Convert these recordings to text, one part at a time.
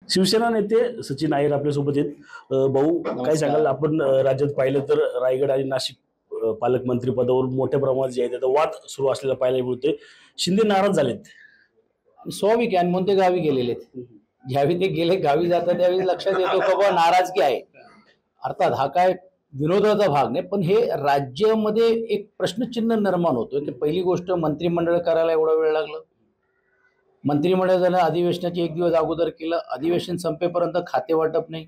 शिवसेना नेते सचिन अय्यर आपल्यासोबत आहेत. भाऊ, काय सांगाल आपण राज्यात पाहिलं तर रायगड आणि नाशिक पालकमंत्री पदावर मोठ्या प्रमाणात जे आहे त्याचा वाद सुरू असलेला पाहायला मिळतोय. शिंदे नाराज झालेत. स्वाभाविक आहे आणि म्हणून ते गावी गेलेले आहेत. ज्यावेळी ते गेले गावी जातात त्यावेळी लक्षात येतो की बाबा नाराजगी आहे. अर्थात हा काय विनोदाचा भाग नाही, पण हे राज्यामध्ये एक प्रश्नचिन्ह निर्माण होतोय की पहिली गोष्ट मंत्रिमंडळ करायला एवढा वेळ लागला. मंत्रिमंडळ झालं, अधिवेशनाची एक दिवस अगोदर केलं, अधिवेशन संपेपर्यंत खाते वाटप नाही.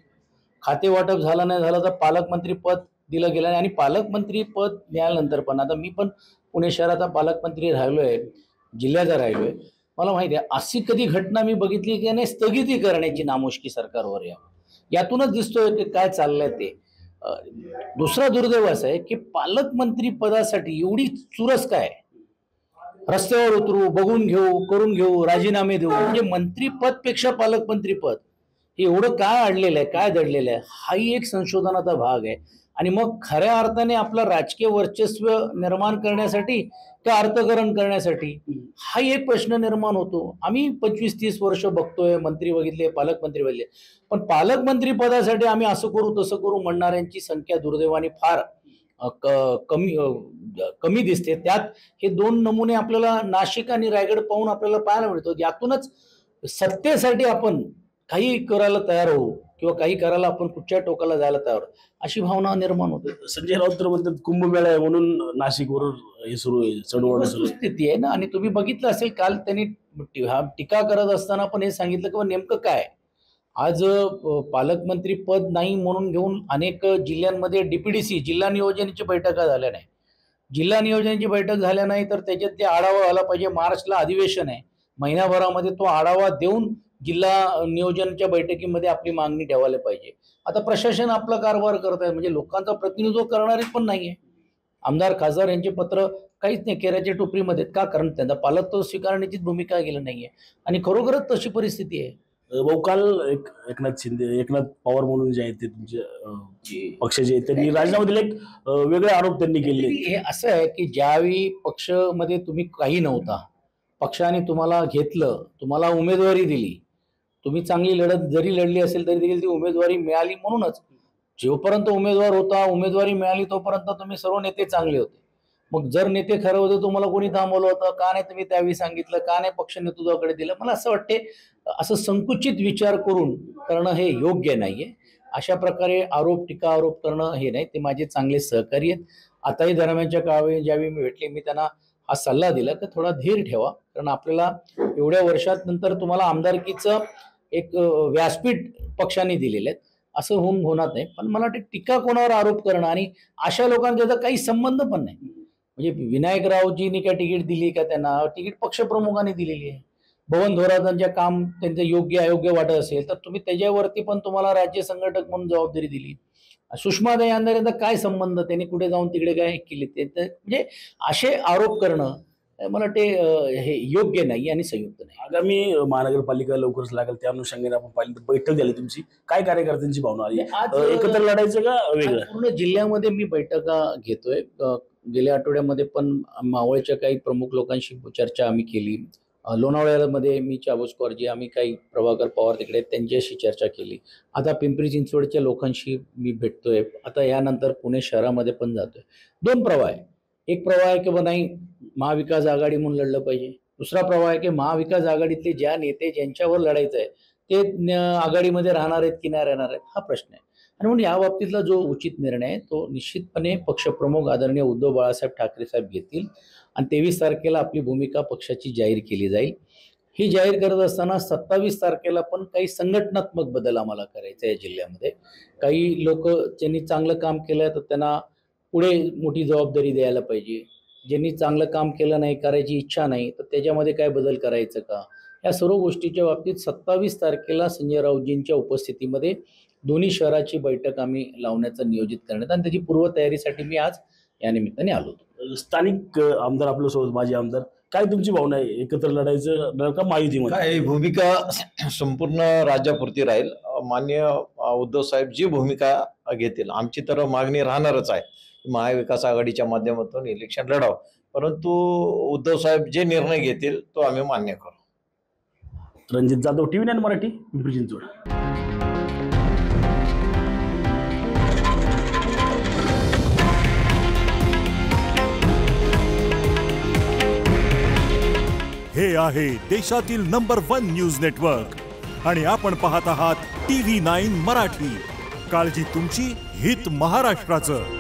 खाते वाटप झालं नाही झालं तर पालकमंत्री पद दिलं गेलं नाही. आणि पालकमंत्री पद मिळाल्यानंतर पण आता मी पण पुणे शहराचा पालकमंत्री राहिलोय, जिल्ह्याचा राहिलोय, मला माहिती आहे अशी कधी घटना मी बघितली की नाही स्थगिती करण्याची नामुष्की सरकारवर यातूनच दिसतोय की काय चाललंय ते. दुसरा दुर्दैव असं आहे की पालकमंत्री पदासाठी एवढी चुरस काय, रस्त्यावर उतरू, बघून घेऊ, करून घेऊ, राजीनामे देऊ, म्हणजे मंत्रीपद पेक्षा पालकमंत्री पद हे एवढं काय अडलेलं आहे, काय दडलेलं आहे, हाही एक संशोधनाचा भाग आहे. आणि मग खऱ्या अर्थाने आपलं राजकीय वर्चस्व निर्माण करण्यासाठी का अर्थकरण करण्यासाठी, हाही एक प्रश्न निर्माण होतो. आम्ही 25-30 वर्ष बघतोय, मंत्री बघितले, पालकमंत्री बघितले, पण पालकमंत्री पदासाठी आम्ही असं करू तसं करू म्हणणाऱ्यांची संख्या दुर्दैवाने फार कमी कमी दिसते. त्यात हे दोन नमुने आपल्याला नाशिक आणि रायगड पाहून आपल्याला पाहायला मिळतो. यातूनच सत्तेसाठी आपण काही करायला तयार होऊ किंवा काही करायला आपण कुठच्या टोकाला जायला तयार अशी भावना निर्माण होते. संजय राऊत तर म्हणतात कुंभमेळा आहे म्हणून नाशिकवरून हे सुरू आहे, चढवणं सुरू आहे. स्थिती आहे ना. आणि तुम्ही बघितलं असेल काल त्यांनी टीका करत असताना पण हे सांगितलं की नेमकं काय आज पालकमंत्री पद नाही म्हणून घेऊन अनेक जिल्ह्यांमध्ये डीपीडीसी जिल्हा नियोजनाची बैठका झाल्या नाही. जिल्हा नियोजनाची बैठक झाल्या नाही तर त्याच्यात ते आढावा आला पाहिजे. मार्चला अधिवेशन आहे, महिनाभरामध्ये तो आढावा देऊन जिल्हा नियोजनाच्या बैठकीमध्ये आपली मागणी ठेवायला पाहिजे. आता प्रशासन आपला कारभार करत आहे, म्हणजे लोकांचा प्रतिनिधित्व करणारे पण नाहीये. आमदार खासदार यांचे पत्र काहीच नाही, केऱ्याच्या टोपलीमध्ये का, कारण त्यांचा पालकत्व स्वीकारण्याचीच भूमिका गेलं नाहीये. आणि खरोखरच तशी परिस्थिती आहे. भाऊ, काल एकनाथ पवार म्हणून जे आहेत ते तुमचे पक्षाचे आहेत त्यांनी राजीनामा दिले. वेगळे आरोप त्यांनी केले. हे असं आहे की ज्यावेळी पक्षामध्ये तुम्ही काही नव्हता, पक्षाने तुम्हाला घेतलं, तुम्हाला उमेदवारी दिली, तुम्ही चांगली लढत जरी लढली असेल तरी देखील ती उमेदवारी मिळाली. म्हणूनच जोपर्यंत उमेदवार होता, उमेदवारी मिळाली तोपर्यंत तुम्ही सर्व नेते चांगले होते. मग जर नेते खरं होते तुम्हाला कोणी थांबवलं होतं का नाही, तुम्ही त्यावेळी सांगितलं का नाही, पक्ष नेतृत्वाकडे दिलं. मला असं वाटते असं संकुचित विचार करून करणं हे योग्य नाहीये. अशा प्रकारे आरोप टीका आरोप करणं हे नाही. ते माझे चांगले सहकारी आहेत. आताही दरम्यानच्या काळावेळी ज्यावेळी मी भेटले मी त्यांना हा सल्ला दिला की थोडा धीर ठेवा, कारण आपल्याला एवढ्या वर्षात नंतर तुम्हाला आमदारकीचं एक व्यासपीठ पक्षाने दिलेलं आहे, असं होऊन होणार नाही. पण मला वाटतं टीका कोणावर आरोप करणं आणि अशा लोकांचा त्याचा काही संबंध पण नाही. म्हणजे विनायकरावजींनी काय तिकीट दिली का, त्यांना तिकीट पक्षप्रमुखांनी दिलेली आहे. भवन थोरातांचे काम त्यांचं योग्य अयोग्य वाटत असेल तर तुम्ही त्याच्यावरती पण तुम्हाला राज्य संघटक म्हणून जबाबदारी दिली. सुषमाताई अंधारेंचा काय संबंध, त्यांनी कुठे जाऊन तिकडे काय केले ते, म्हणजे असे आरोप करणं मला वाटते हे योग्य नाही आणि संयुक्त नाही. आगामी महानगरपालिका लवकरच लागेल, त्या अनुषंगाने आपण पाहिलं तर बैठक झाली तुमची, काय कार्यकर्त्यांची भावना आली? आज एकत्र लढायचं का वेगळं? पूर्ण जिल्ह्यामध्ये मी बैठका घेतोय. गेल्या आठवड्यामध्ये पण मावळच्या काही प्रमुख लोकांशी चर्चा आम्ही केली. लोणावळ्यामध्ये मी चाबुस्करजी आम्ही काही प्रभाकर पवार तिकडे त्यांच्याशी चर्चा केली. आता पिंपरी चिंचवडच्या लोकांशी मी भेटतोय. आता यानंतर पुणे शहरामध्ये पण जातोय. दोन प्रवाह आहे. एक प्रवाह आहे की नाही महाविकास आघाडी म्हणून लढलं पाहिजे. दुसरा प्रवाह आहे की महाविकास आघाडीतले ज्या नेते ज्यांच्यावर लढायचं आहे ते आघाडीमध्ये राहणार आहेत की नाही राहणार आहेत हा प्रश्न आहे. आणि म्हणून या बाबतीतला जो उचित निर्णय आहे तो निश्चितपणे पक्षप्रमुख आदरणीय उद्धव बाळासाहेब ठाकरे साहेब घेतील. आणि 23 तारखेला आपली भूमिका पक्षाची जाहीर केली जाईल. ही जाहीर करत असताना 27 तारखेला पण काही संघटनात्मक बदल आम्हाला करायचे आहे जिल्ह्यामध्ये. काही लोक ज्यांनी चांगलं काम केलं तर त्यांना पुढे मोठी जबाबदारी द्यायला पाहिजे. ज्यांनी चांगलं काम केलं नाही, करायची इच्छा नाही, तर त्याच्यामध्ये काय बदल करायचं का, या सर्व गोष्टीच्या बाबतीत 27 तारखेला संजय राऊतजींच्या उपस्थितीमध्ये दोन्ही शहराची बैठक आम्ही लावण्याचं नियोजित करण्यात आणि त्याची पूर्वतयारीसाठी मी आज या निमित्ताने आलो होतो. स्थानिक आमदार आपल्यासोबत माजी आमदार, काय तुमची भावना आहे? एकत्र लढायचं का महायुतीमध्ये? काय भूमिका संपूर्ण राज्यापुरती राहील. माननीय उद्धव साहेब जी भूमिका घेतील, आमची तर मागणी राहणारच आहे महाविकास आघाडीच्या माध्यमातून इलेक्शन लढावं, परंतु उद्धव साहेब जे निर्णय घेतील तो आम्ही मान्य करू. रणजित जाधव, TV9 मराठी, पिंपरी चिंचवड. हे आहे देशातील नंबर 1 न्यूज नेटवर्क आणि आपण पाहत आहात TV9 मराठी. काळजी तुमची, हित महाराष्ट्राचं.